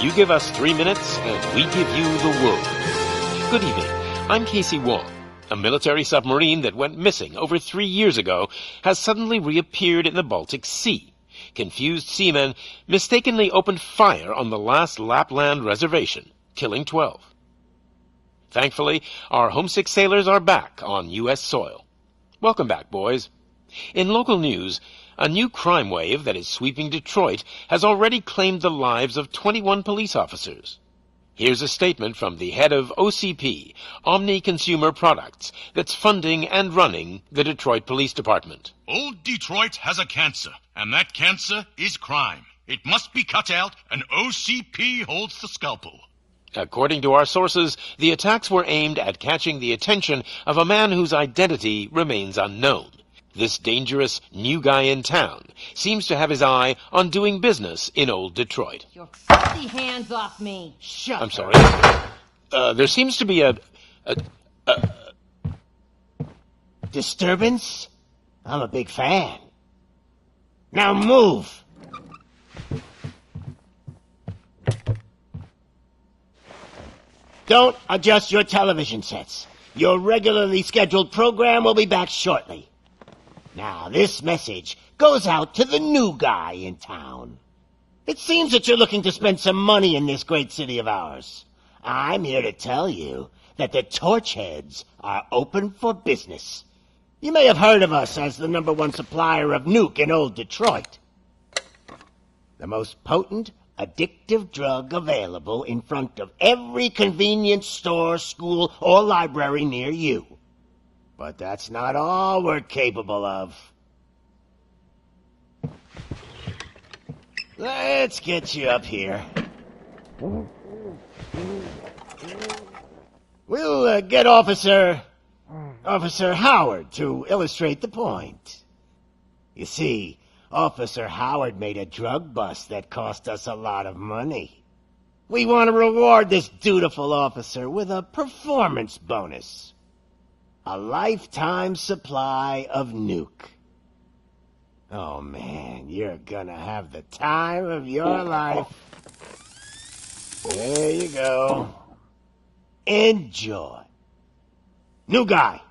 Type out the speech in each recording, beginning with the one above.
You give us 3 minutes, and we give you the world. Good evening. I'm Casey Wong. A military submarine that went missing over 3 years ago has suddenly reappeared in the Baltic Sea. Confused seamen mistakenly opened fire on the last Lapland reservation, killing 12. Thankfully, our homesick sailors are back on U.S. soil. Welcome back, boys. In local news, a new crime wave that is sweeping Detroit has already claimed the lives of 21 police officers. Here's a statement from the head of OCP, Omni Consumer Products, that's funding and running the Detroit Police Department. Old Detroit has a cancer, and that cancer is crime. It must be cut out, and OCP holds the scalpel. According to our sources, the attacks were aimed at catching the attention of a man whose identity remains unknown. This dangerous new guy in town seems to have his eye on doing business in old Detroit. Your filthy hands off me. Shut I'm sorry. There seems to be a disturbance? I'm a big fan. Now move! Don't adjust your television sets. Your regularly scheduled program will be back shortly. Now, this message goes out to the new guy in town. It seems that you're looking to spend some money in this great city of ours. I'm here to tell you that the Torchheads are open for business. You may have heard of us as the #1 supplier of nuke in old Detroit. The most potent, addictive drug available in front of every convenience store, school, or library near you. But that's not all we're capable of. Let's get you up here. We'll get Officer Howard to illustrate the point. You see, Officer Howard made a drug bust that cost us a lot of money. We want to reward this dutiful officer with a performance bonus. A lifetime supply of nuke. Oh man, you're gonna have the time of your life. There you go. Enjoy. New guy,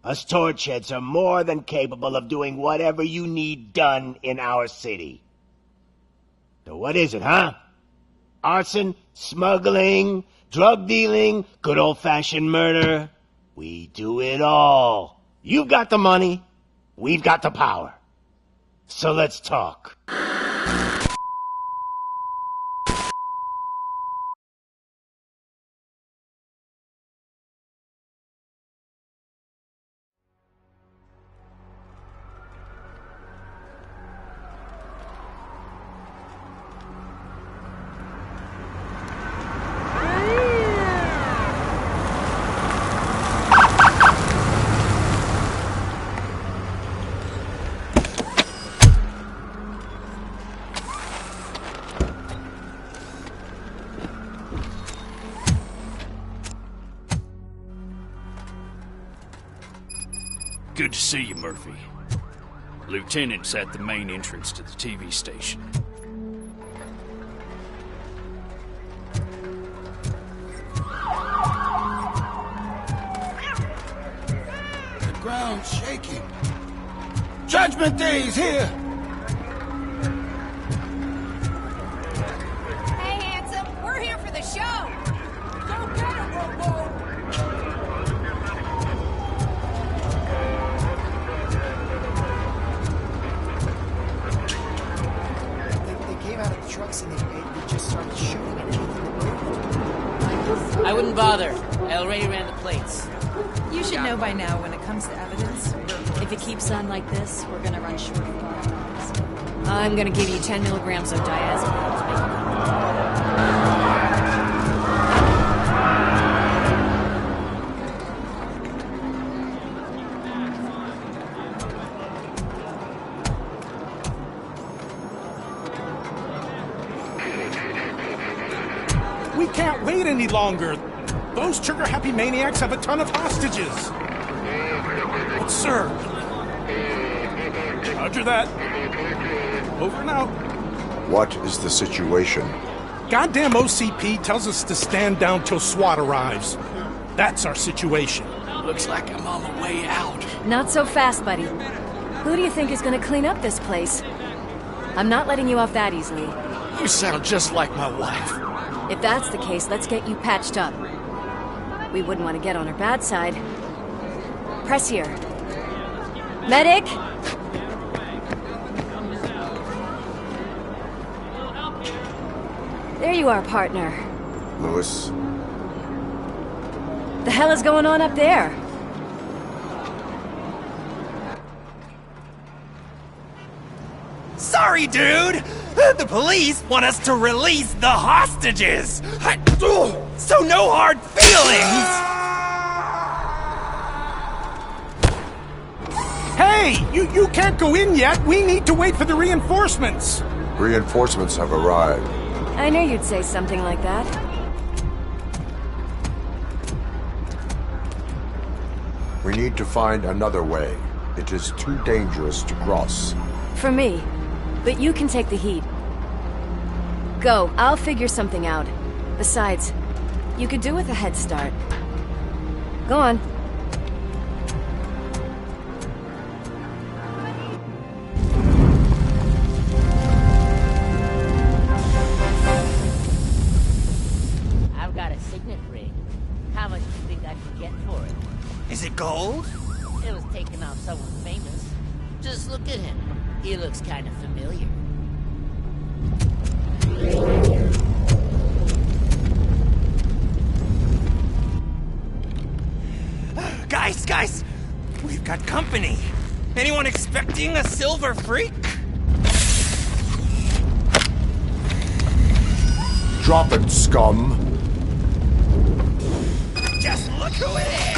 us Torchheads are more than capable of doing whatever you need done in our city. So what is it, huh? Arson, smuggling, drug dealing, good old-fashioned murder? We do it all. You've got the money, we've got the power. So let's talk. Good to see you, Murphy. Lieutenant's at the main entrance to the TV station. The ground's shaking. Judgment Day's here! Hey, handsome, we're here for the show. Go get it, Robo. Trucks and they just started shooting anything that moved. I wouldn't bother. I already ran the plates. You should know by now when it comes to evidence. If it keeps on like this, we're gonna run short of firearms. I'm gonna give you 10 milligrams of diazepam. We can't wait any longer. Those trigger-happy maniacs have a ton of hostages. But, sir... Roger that. Over and out. What is the situation? Goddamn OCP tells us to stand down till SWAT arrives. That's our situation. Looks like I'm on the way out. Not so fast, buddy. Who do you think is gonna clean up this place? I'm not letting you off that easily. You sound just like my wife. If that's the case, let's get you patched up. We wouldn't want to get on her bad side. Press here. Medic! There you are, partner. Lewis, The hell is going on up there? Sorry, dude! The police want us to release the hostages! So no hard feelings! Hey! You can't go in yet! We need to wait for the reinforcements! reinforcements have arrived. I knew you'd say something like that. We need to find another way. It is too dangerous to cross. For me. But you can take the heat. Go, I'll figure something out. Besides, you could do with a head start. Go on. I've got a signet ring. How much do you think I can get for it? Is it gold? It was taken off someone famous. Just look at him. He looks kind of familiar. Guys! We've got company. Anyone expecting a silver freak? Drop it, scum! Just look who it is!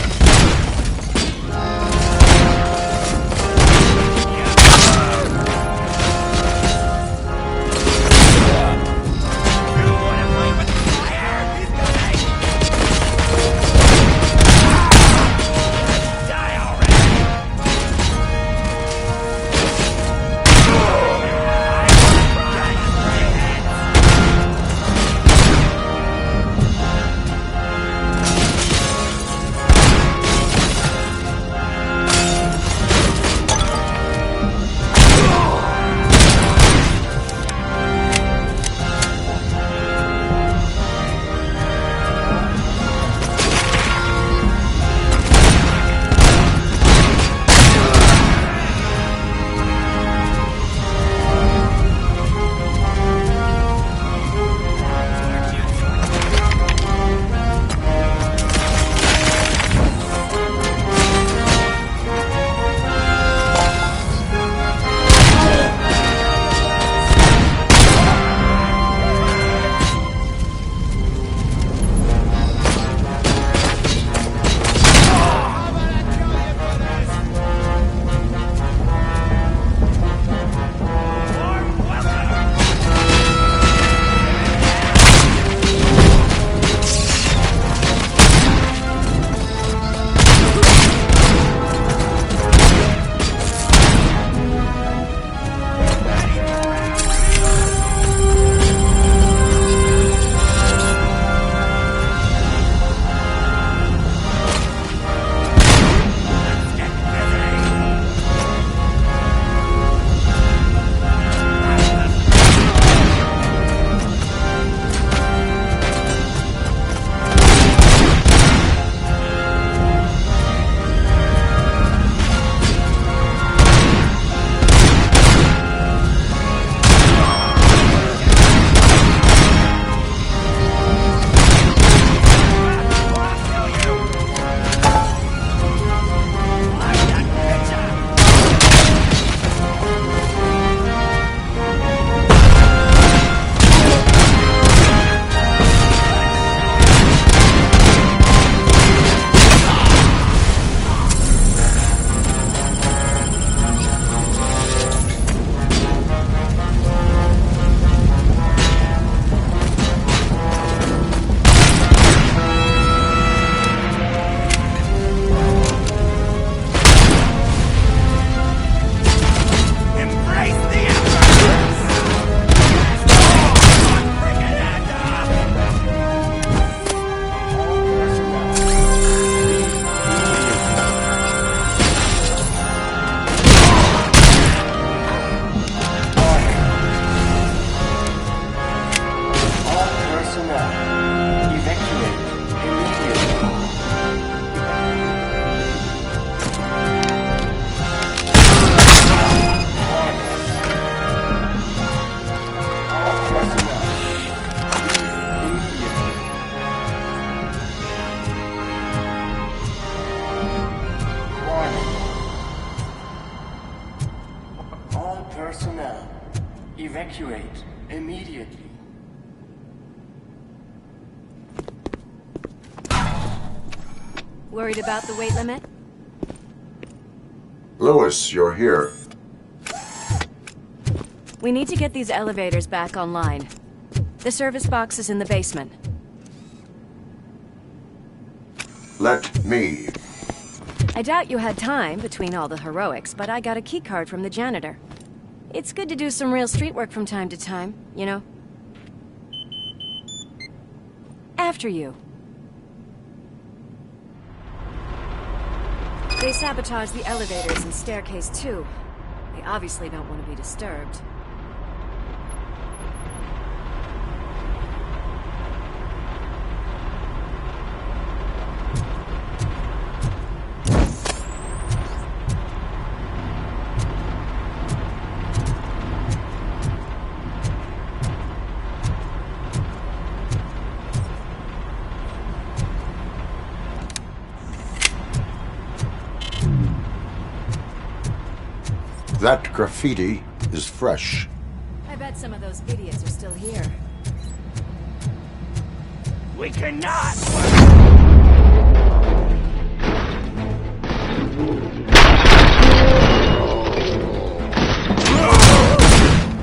Evacuate immediately. Worried about the weight limit? Lewis, you're here. We need to get these elevators back online. The service box is in the basement. Let me. I doubt you had time between all the heroics, but I got a keycard from the janitor. It's good to do some real street work from time to time, you know? After you. They sabotaged the elevators and staircase too. They obviously don't want to be disturbed. That graffiti is fresh. I bet some of those idiots are still here. We cannot!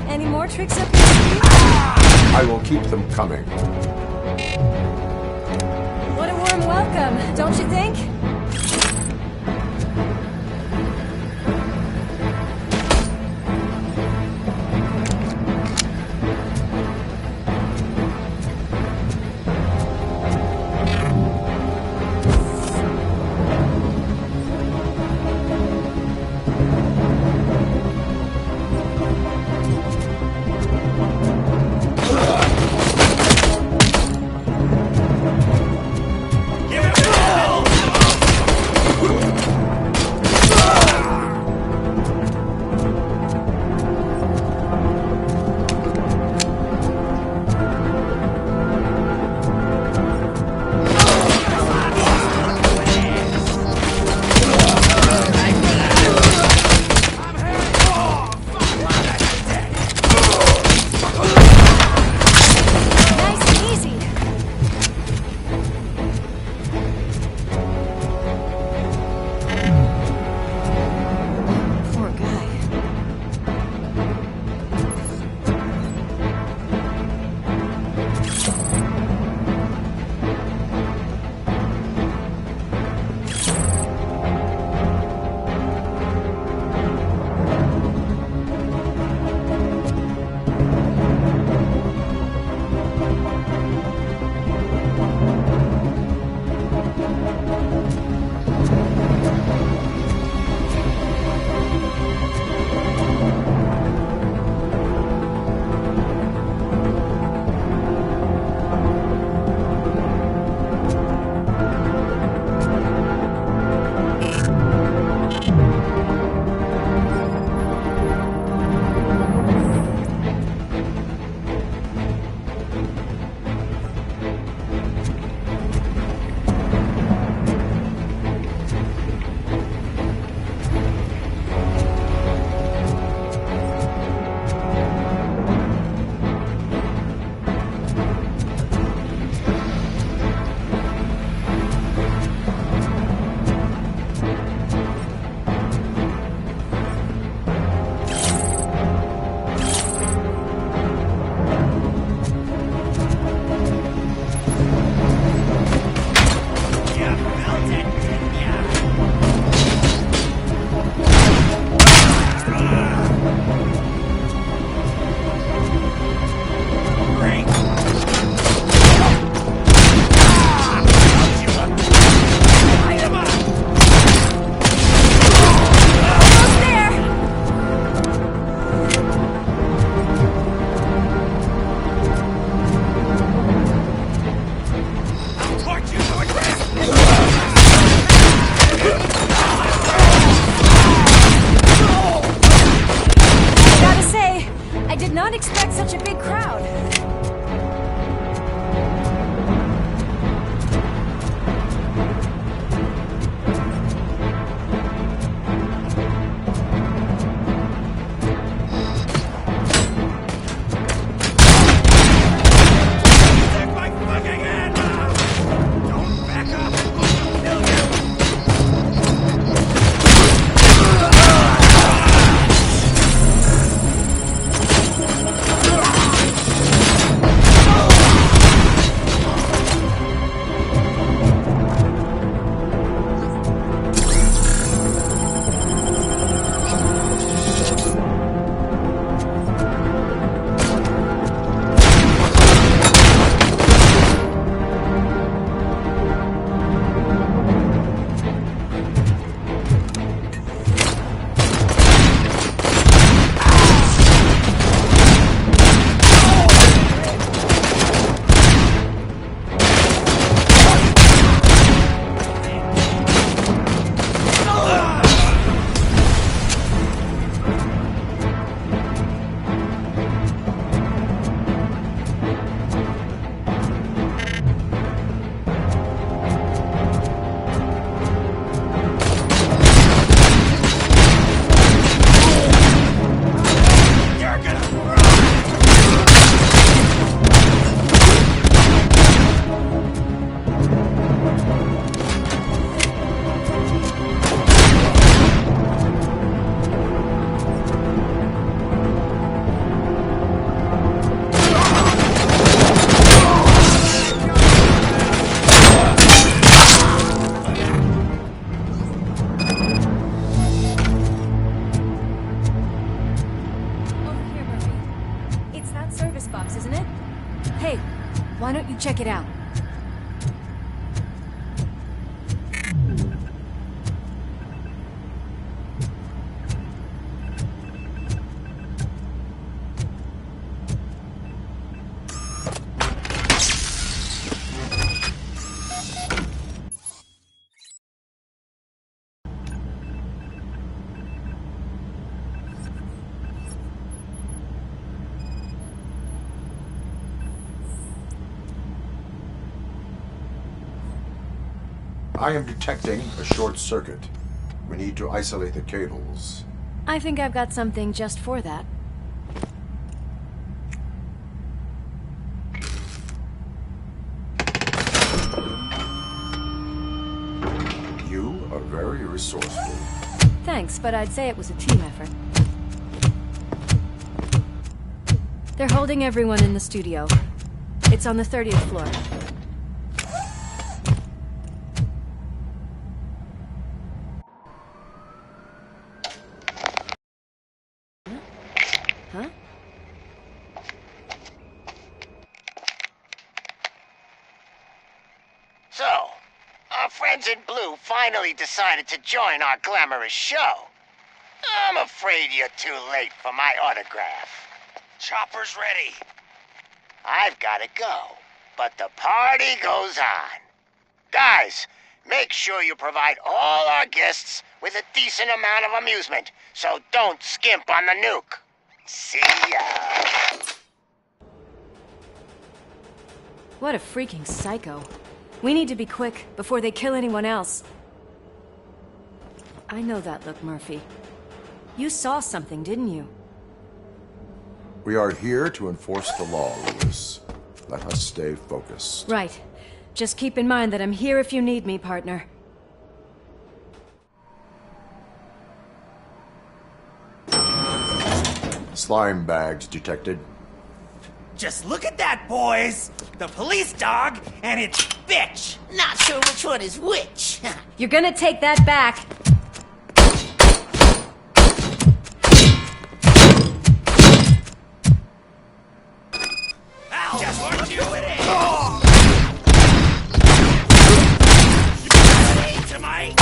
Any more tricks up your sleeve? I will keep them coming. What a warm welcome, don't you think? I am detecting a short circuit. We need to isolate the cables. I think I've got something just for that. You are very resourceful. Thanks, but I'd say it was a team effort. They're holding everyone in the studio. It's on the 30th floor. Huh? So, our friends in blue finally decided to join our glamorous show. I'm afraid you're too late for my autograph. Chopper's ready. I've got to go, but the party goes on. Guys, make sure you provide all our guests with a decent amount of amusement, so don't skimp on the nuke. See ya. What a freaking psycho. We need to be quick before they kill anyone else. I know that look, Murphy. You saw something, didn't you? We are here to enforce the law, Lewis. Let us stay focused. Right. Just keep in mind that I'm here if you need me, partner. Slime bags detected. Just look at that, boys! The police dog and its bitch! Not sure which one is which. You're gonna take that back. Ow! Just weren't you it is! You ready to my...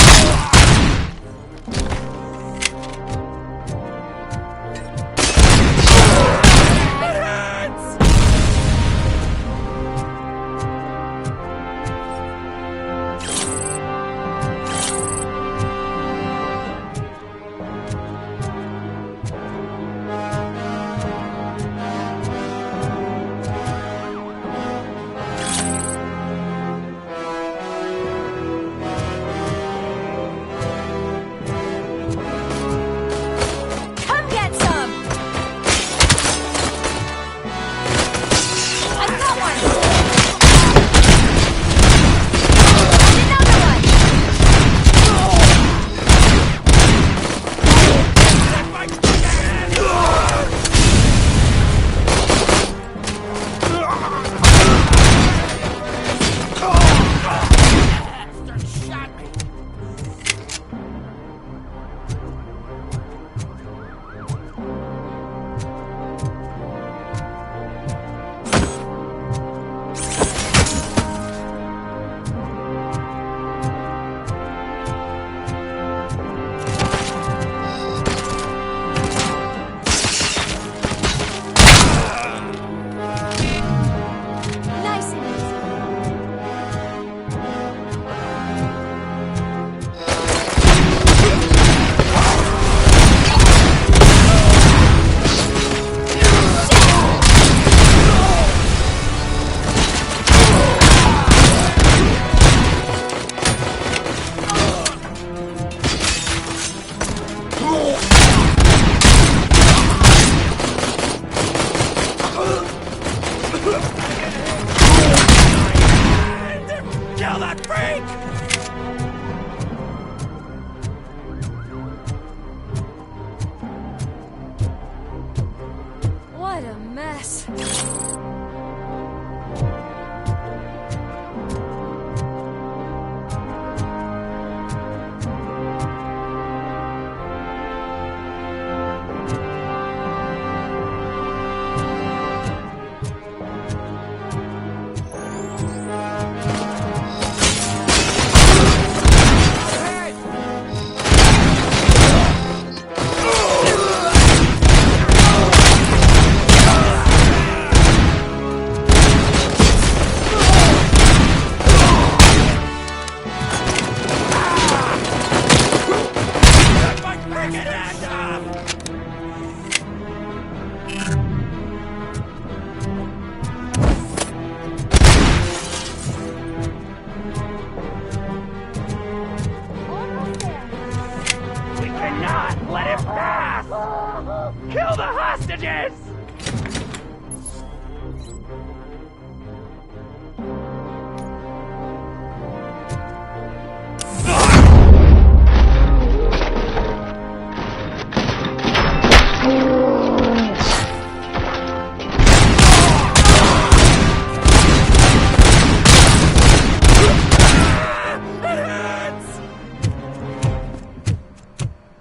Kill the hostages!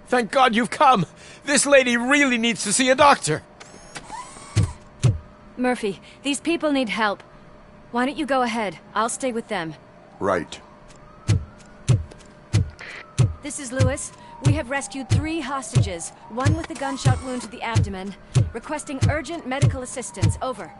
Thank God you've come! This lady really needs to see a doctor! Murphy, these people need help. Why don't you go ahead? I'll stay with them. Right. This is Lewis. We have rescued 3 hostages, one with a gunshot wound to the abdomen, requesting urgent medical assistance. Over.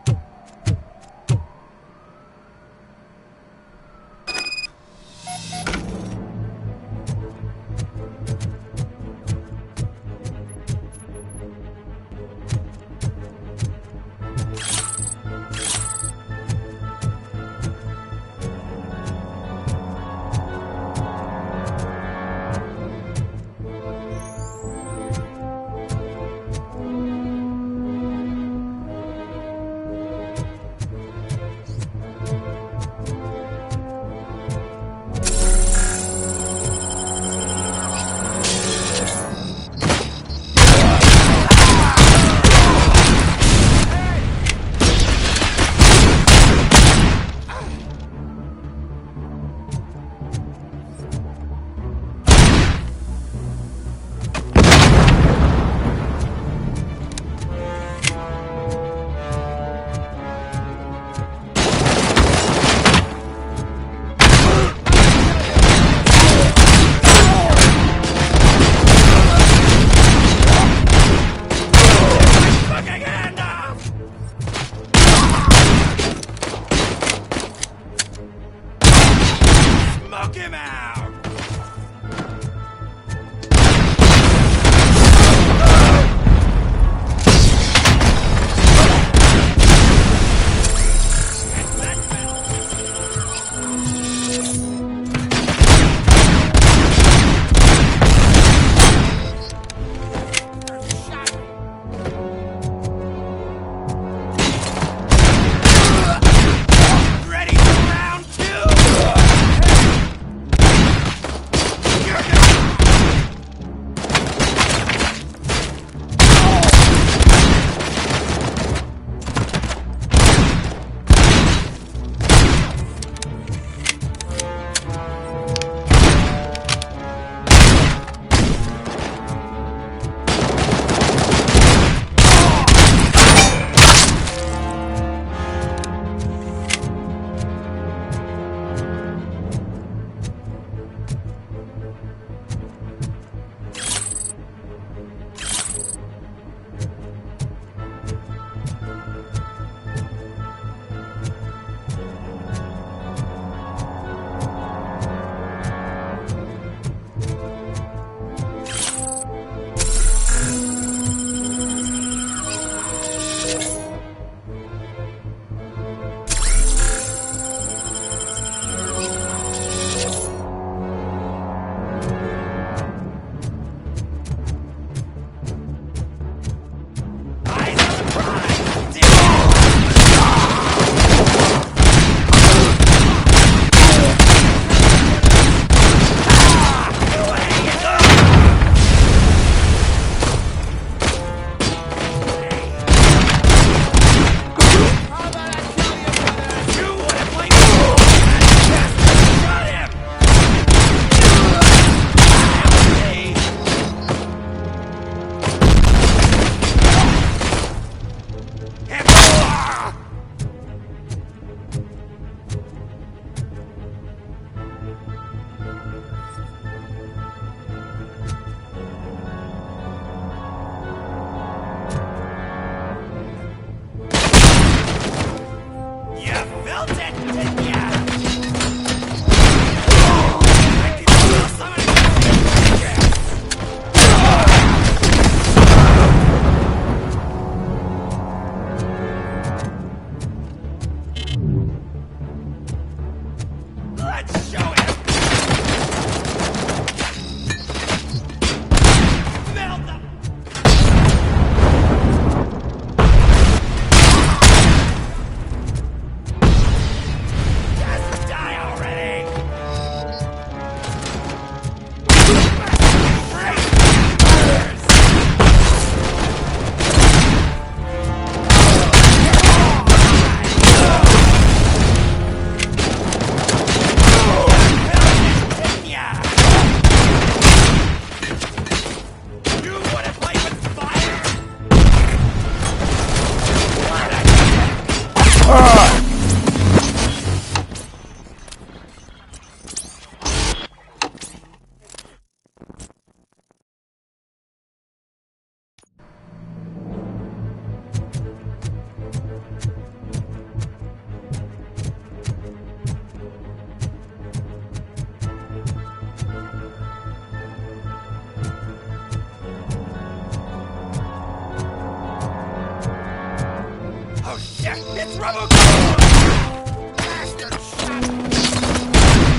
Robocop!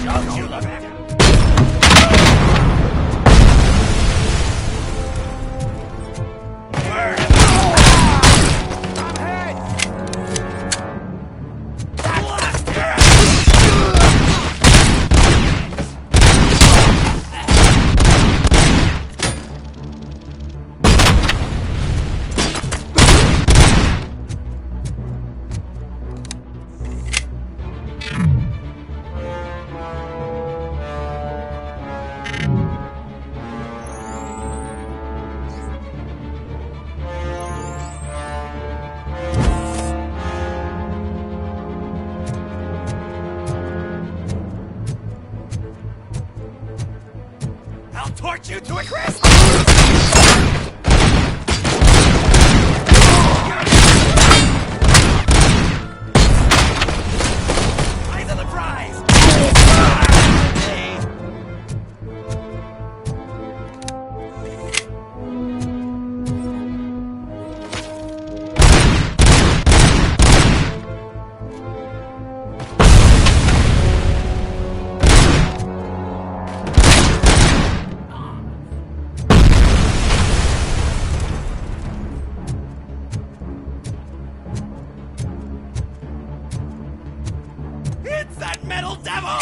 Don't you look at him! I'll torch you to a crisp! Eyes on the prize! It's that metal devil!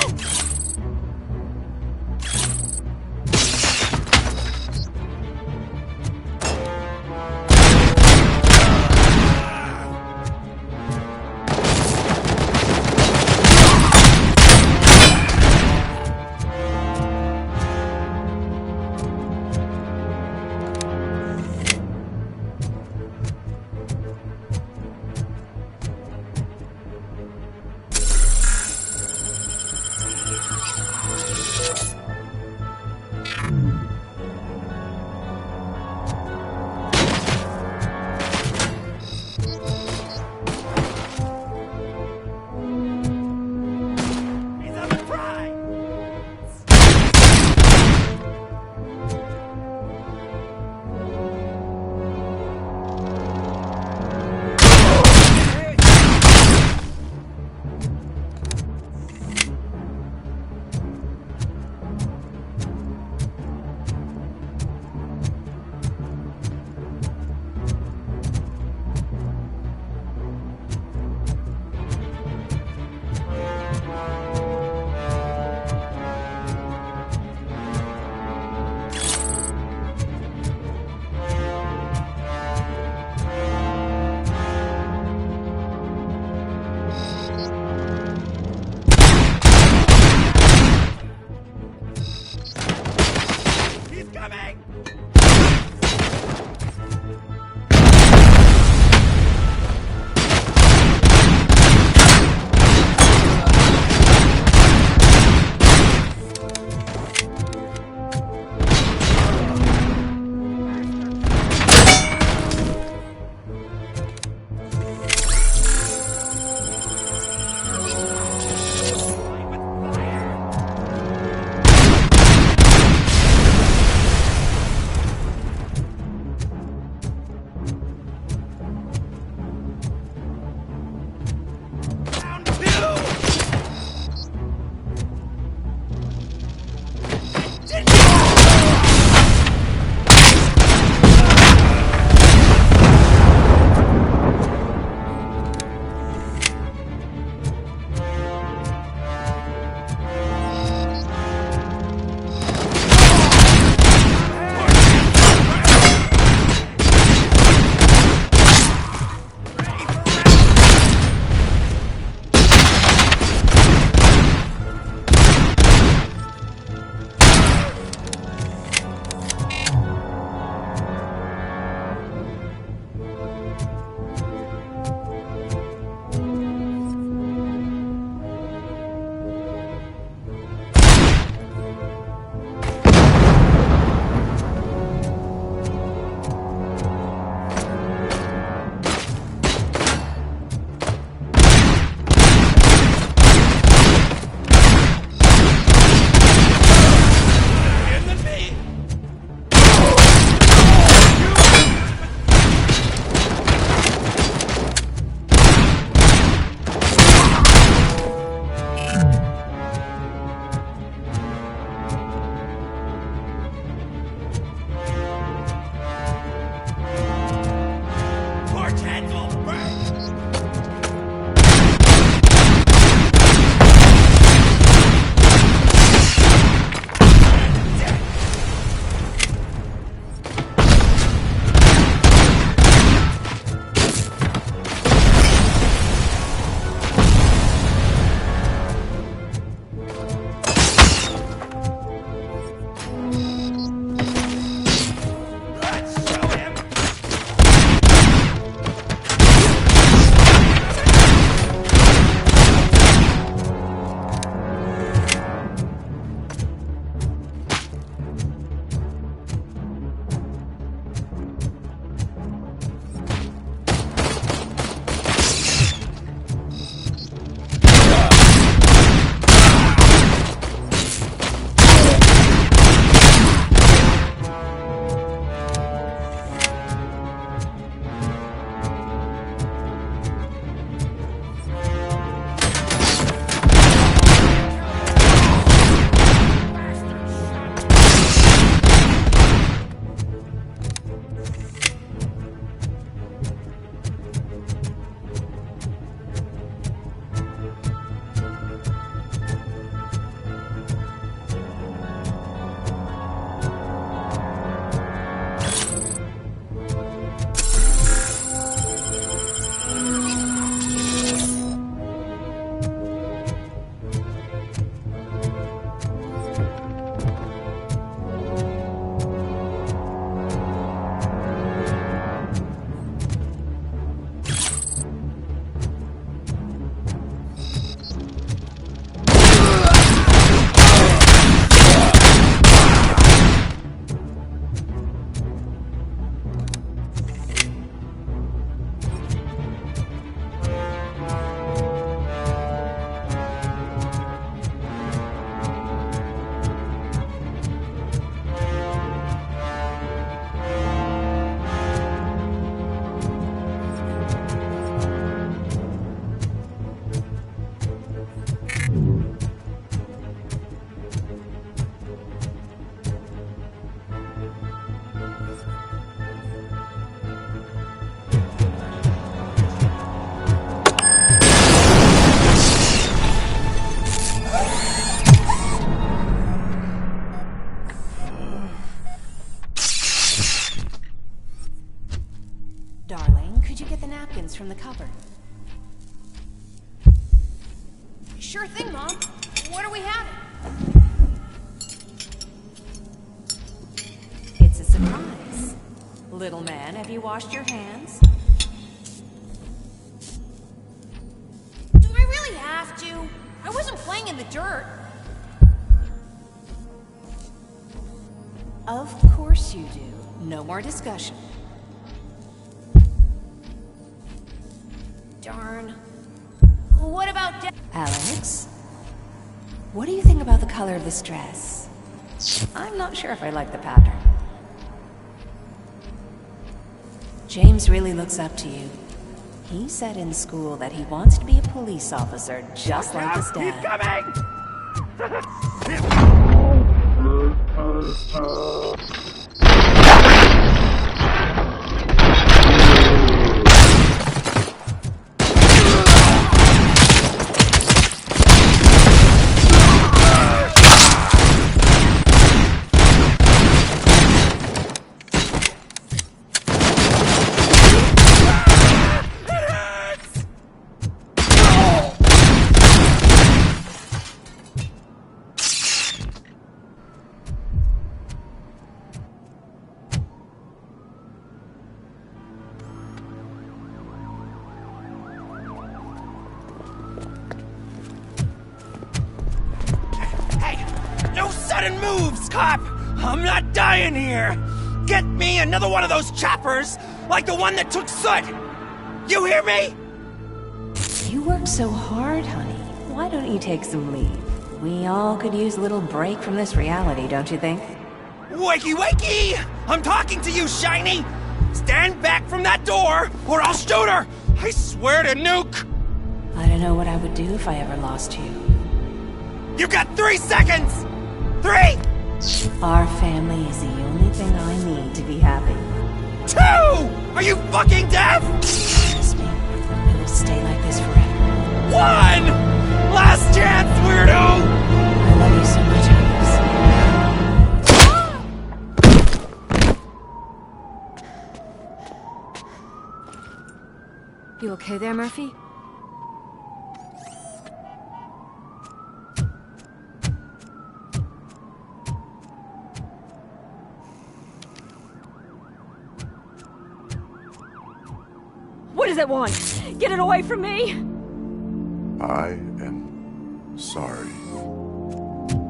He's on the prize! Little man, have you washed your hands? Do I really have to? I wasn't playing in the dirt. Of course you do. No more discussion. Darn. What about Alex? What do you think about the color of this dress? I'm not sure if I like the pattern. James really looks up to you. He said in school that he wants to be a police officer, just like his dad. He's coming! Moves, cop! I'm not dying here! Get me another one of those choppers, like the one that took Soot! You hear me? You work so hard, honey. Why don't you take some leave? We all could use a little break from this reality, don't you think? Wakey, wakey! I'm talking to you, Shiny! Stand back from that door, or I'll shoot her! I swear to nuke! I don't know what I would do if I ever lost you. You got 3 seconds! 3! Our family is the only thing I need to be happy. 2! Are you fucking deaf? Trust me, it will stay like this forever. 1! Last chance, weirdo! I love you so much, Alex. You okay there, Murphy? What does it want? Get it away from me! I am sorry.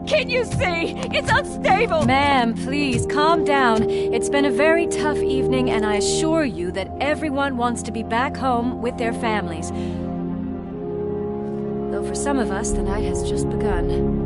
Can't you see? It's unstable! Ma'am, please, calm down. It's been a very tough evening, and I assure you that everyone wants to be back home with their families. Though for some of us, the night has just begun.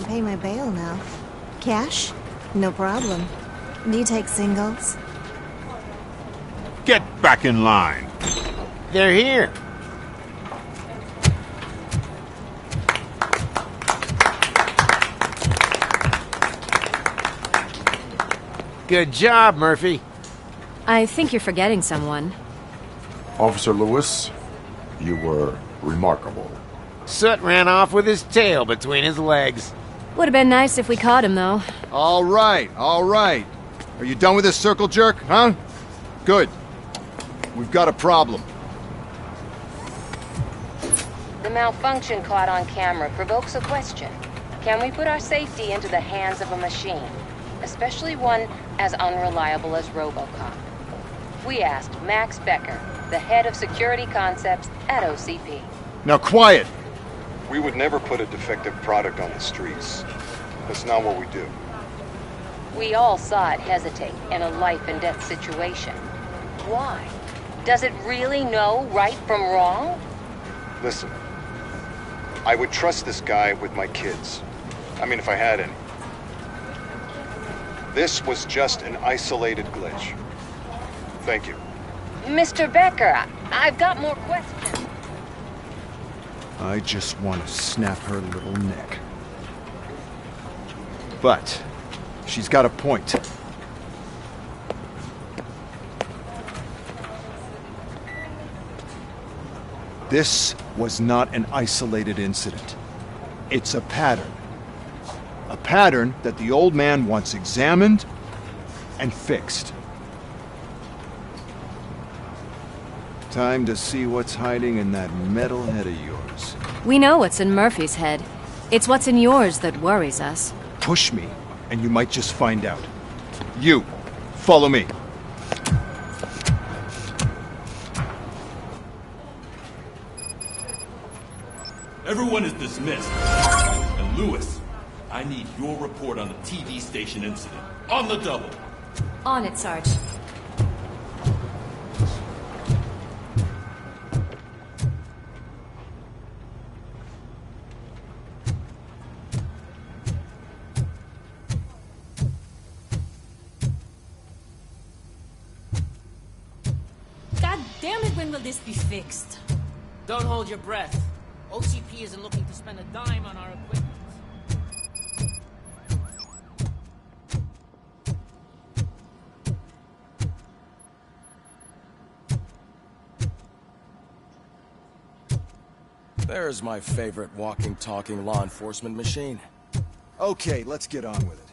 Pay my bail now. Cash? No problem. Do you take singles? Get back in line. They're here. Good job, Murphy. I think you're forgetting someone. Officer Lewis, you were remarkable. Soot ran off with his tail between his legs. Would have been nice if we caught him, though. All right, all right. Are you done with this circle jerk, huh? Good. We've got a problem. The malfunction caught on camera provokes a question. Can we put our safety into the hands of a machine? Especially one as unreliable as Robocop. We asked Max Becker, the head of security concepts at OCP. Now quiet! We would never put a defective product on the streets. That's not what we do. We all saw it hesitate in a life-and-death situation. Why? Does it really know right from wrong? Listen, I would trust this guy with my kids. I mean, if I had any. This was just an isolated glitch. Thank you. Mr. Becker, I've got more questions. I just want to snap her little neck. But she's got a point. This was not an isolated incident. It's a pattern. A pattern that the old man wants examined and fixed. Time to see what's hiding in that metal head of yours. We know what's in Murphy's head. It's what's in yours that worries us. Push me, and you might just find out. You, follow me. Everyone is dismissed. And Lewis, I need your report on the TV station incident. On the double. On it, Sarge. God damn it, when will this be fixed? Don't hold your breath. OCP isn't looking to spend a dime on our equipment. There's my favorite walking, talking law enforcement machine. Okay, let's get on with it.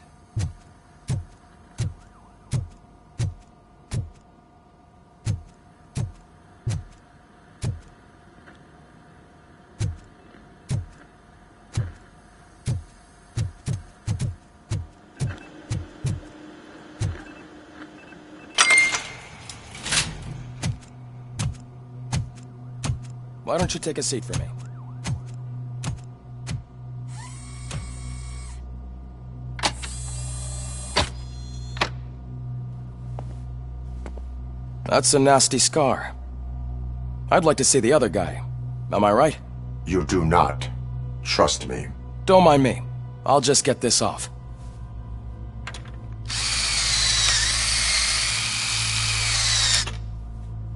Why don't you take a seat for me? That's a nasty scar. I'd like to see the other guy. Am I right? You do not. Trust me. Don't mind me. I'll just get this off.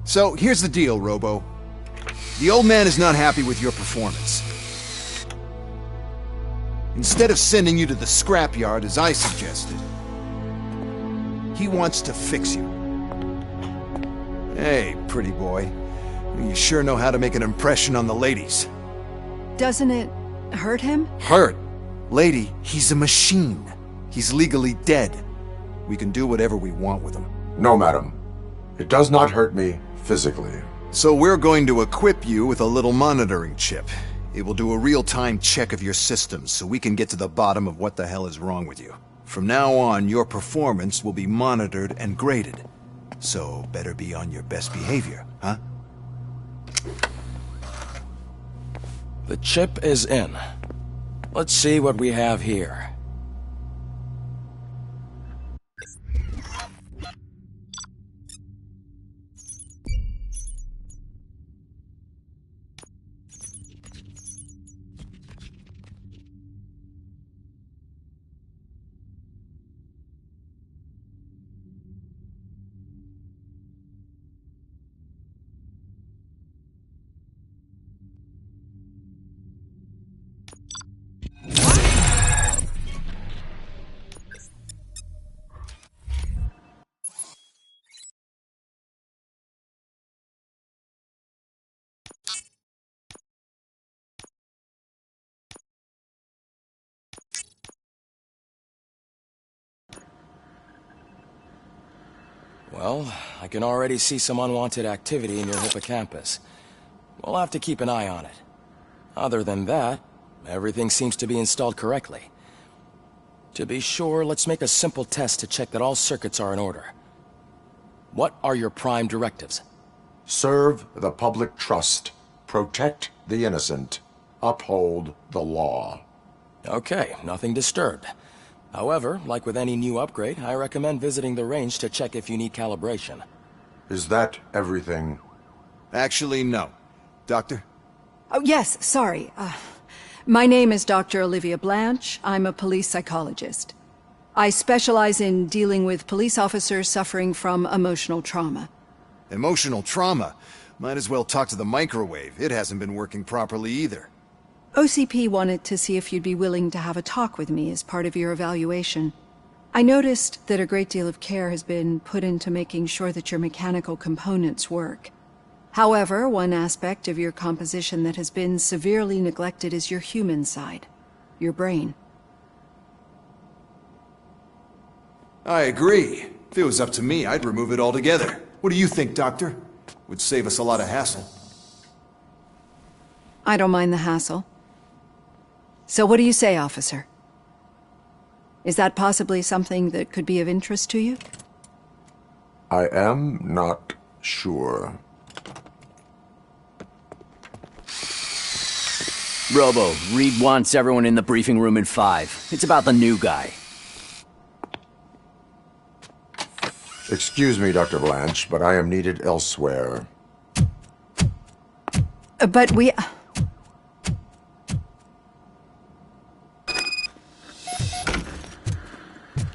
So, here's the deal, Robo. The old man is not happy with your performance. Instead of sending you to the scrapyard as I suggested, he wants to fix you. Hey, pretty boy. You sure know how to make an impression on the ladies. Doesn't it hurt him? Hurt? Lady, he's a machine. He's legally dead. We can do whatever we want with him. No, madam. It does not hurt me physically. So we're going to equip you with a little monitoring chip. It will do a real-time check of your systems so we can get to the bottom of what the hell is wrong with you. From now on, your performance will be monitored and graded. So better be on your best behavior, huh? The chip is in. Let's see what we have here. Well, I can already see some unwanted activity in your hippocampus. We'll have to keep an eye on it. Other than that, everything seems to be installed correctly. To be sure, let's make a simple test to check that all circuits are in order. What are your prime directives? Serve the public trust. Protect the innocent. Uphold the law. Okay, nothing disturbed. However, like with any new upgrade, I recommend visiting the range to check if you need calibration. Is that everything? Actually, no. Doctor? Oh, yes, sorry. My name is Dr. Olivia Blanche. I'm a police psychologist. I specialize in dealing with police officers suffering from emotional trauma. Emotional trauma? Might as well talk to the microwave. It hasn't been working properly either. OCP wanted to see if you'd be willing to have a talk with me as part of your evaluation. I noticed that a great deal of care has been put into making sure that your mechanical components work. However, one aspect of your composition that has been severely neglected is your human side, your brain. I agree. If it was up to me, I'd remove it altogether. What do you think, Doctor? Would save us a lot of hassle. I don't mind the hassle. So what do you say, officer? Is that possibly something that could be of interest to you? I am not sure. Robo, Reed wants everyone in the briefing room in 5. It's about the new guy. Excuse me, Dr. Blanche, but I am needed elsewhere. But we...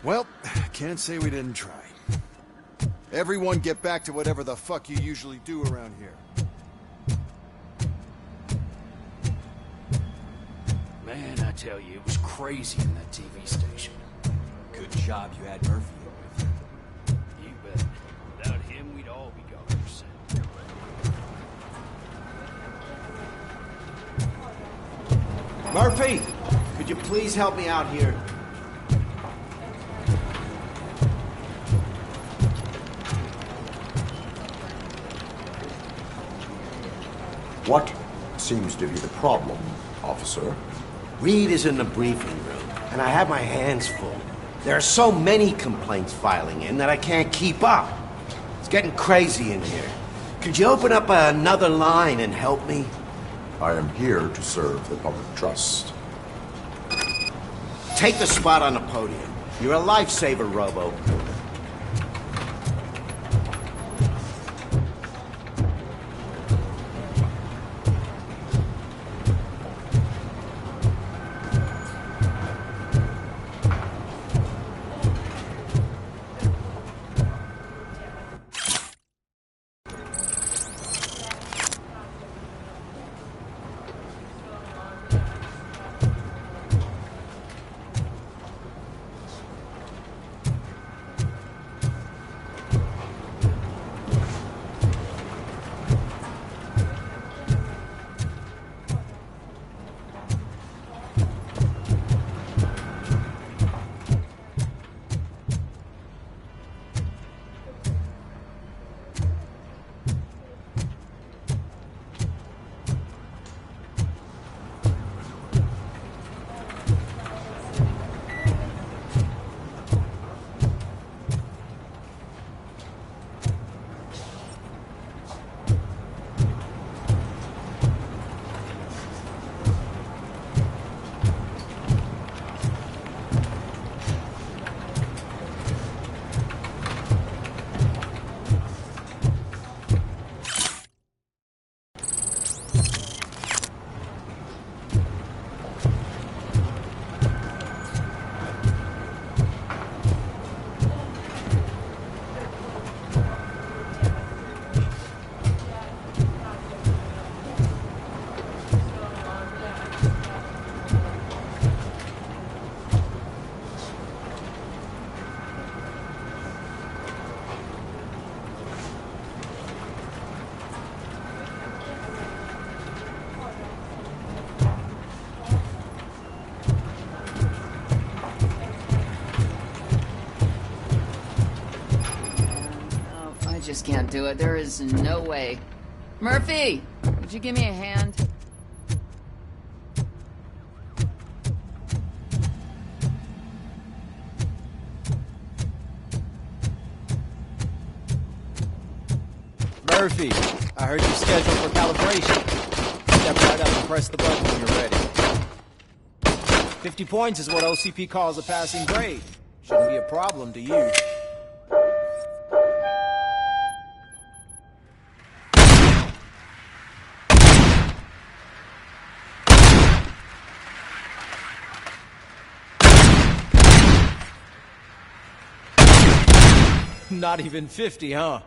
Well, can't say we didn't try. Everyone get back to whatever the fuck you usually do around here. Man, I tell you, it was crazy in that TV station. Good job you had Murphy with you. You bet. Without him, we'd all be goners. Murphy, could you please help me out here? What seems to be the problem, officer? Reed is in the briefing room, and I have my hands full. There are so many complaints filing in that I can't keep up. It's getting crazy in here. Could you open up another line and help me? I am here to serve the public trust. Take the spot on the podium. You're a lifesaver, Robo. Just can't do it. There is no way. Murphy, would you give me a hand? Murphy, I heard you're scheduled for calibration. Step right up and press the button when you're ready. 50 points is what OCP calls a passing grade. Shouldn't be a problem to you. Not even 50, huh?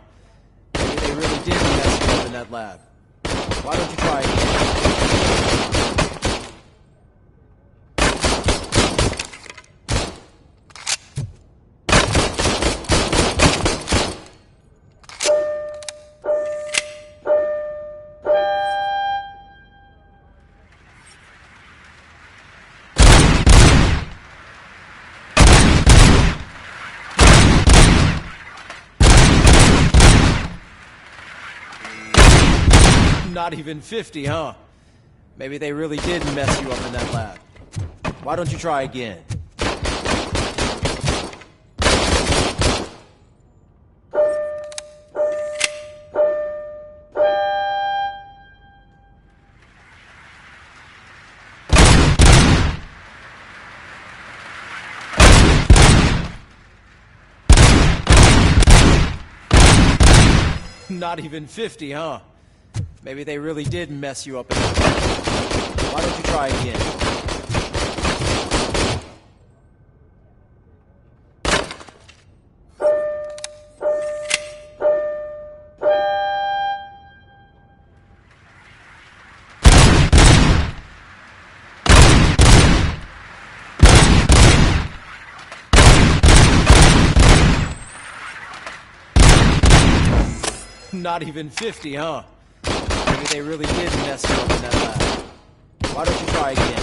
Maybe they really did mess you up in that lab. Why don't you try again? Not even 50, huh? Maybe they really did mess you up in that lab. Why don't you try again? Not even 50, huh? Maybe they really did mess you up in that lab. Why don't you try again? Not even 50, huh? Maybe they really did mess you up in that lab. Why don't you try again?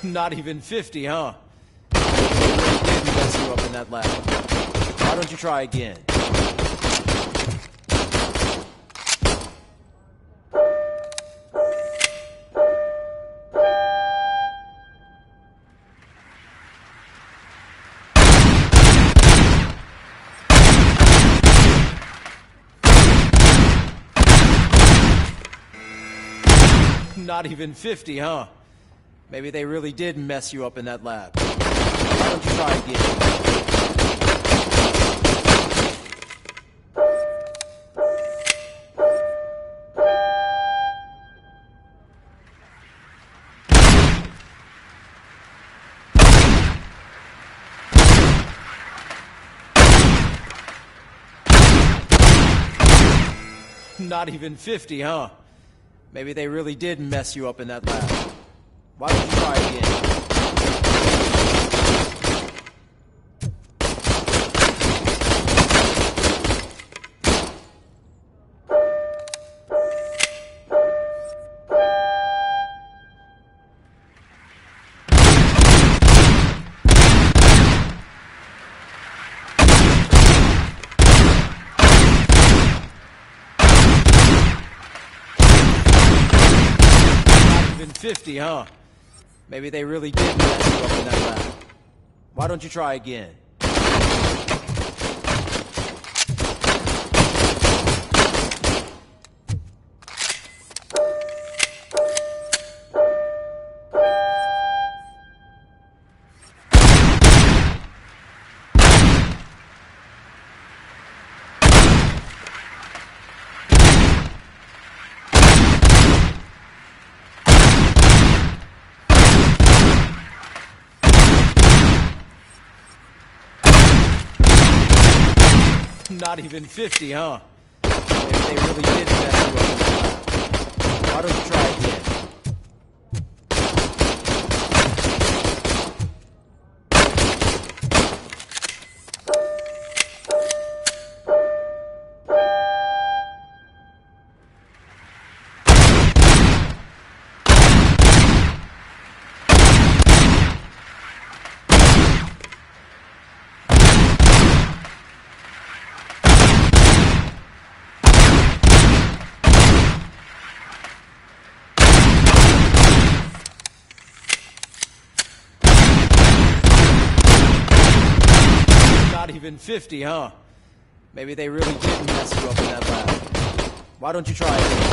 Not even 50, huh? Maybe they really did mess you up in that lab. Why don't you try again? Not even 50, huh? Maybe they really did mess you up in that lab. Why don't you try again? Not even 50, huh? Maybe they really did mess you up in that lab. Why don't you try again? Even 50, huh? Maybe they really did mess you up in that lab. Why don't you try again? Not even 50, huh? Maybe they really did mess you up in that lab. Why don't you try again? Not even 50, huh? Maybe they really did mess you up in that lab. Why don't you try again?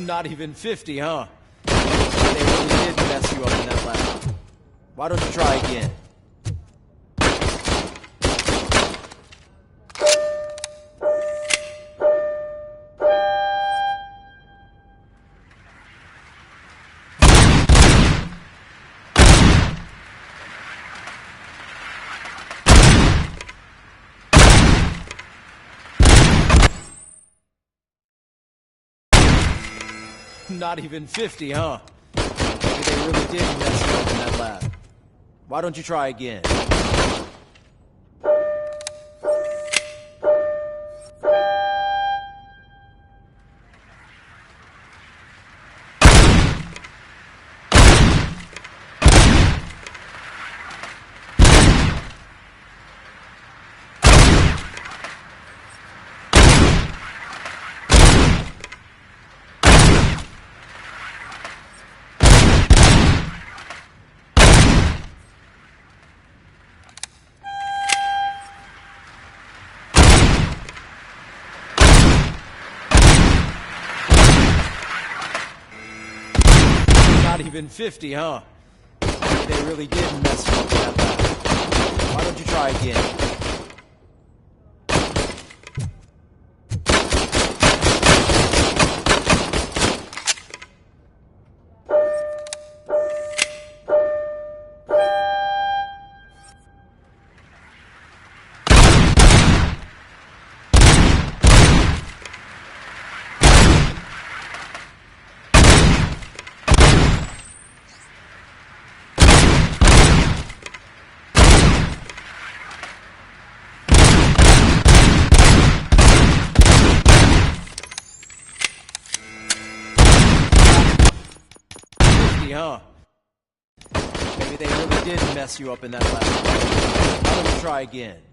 Not even 50, huh? They really did mess you up in that lab. Why don't you try again? Not even 50, huh? Maybe they really did mess you up in that lab. Why don't you try again? Not even 50, huh? Maybe they really did mess you up in that lab. Why don't you try again? Huh? Maybe they really did mess you up in that lab. Why don't you try again?